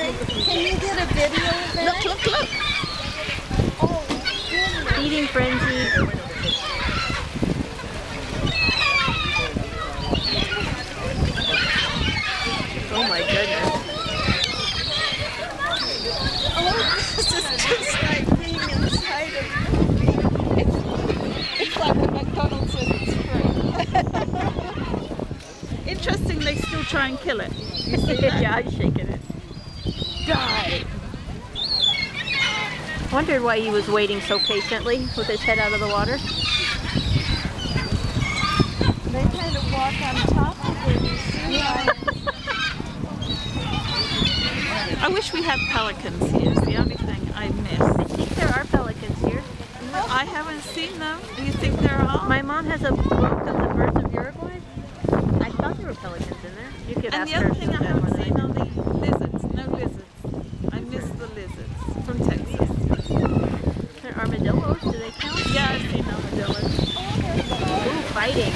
Can you get a video of that? Look, look, look. Oh, goodness. Feeding frenzy. Oh my goodness. Oh, this is just like being inside a movie. It's like when McDonald's says it's free. Interesting, they still try and kill it. You see that? Yeah, I'm shaking it. Die. Wondered why he was waiting so patiently with his head out of the water. They kind of walk on top of it. Yeah. I wish we had pelicans here. It's the only thing I miss. I think there are pelicans here. I haven't seen them. Do you think there are? My mom has a book of the birds of Uruguay. I thought there were pelicans in there. You could And ask the her. other thing I sometime haven't when seen are the lizards. No lizards. I miss the lizards from Texas. There are armadillos. Do they count? Yeah, I've seen armadillos. Ooh, fighting.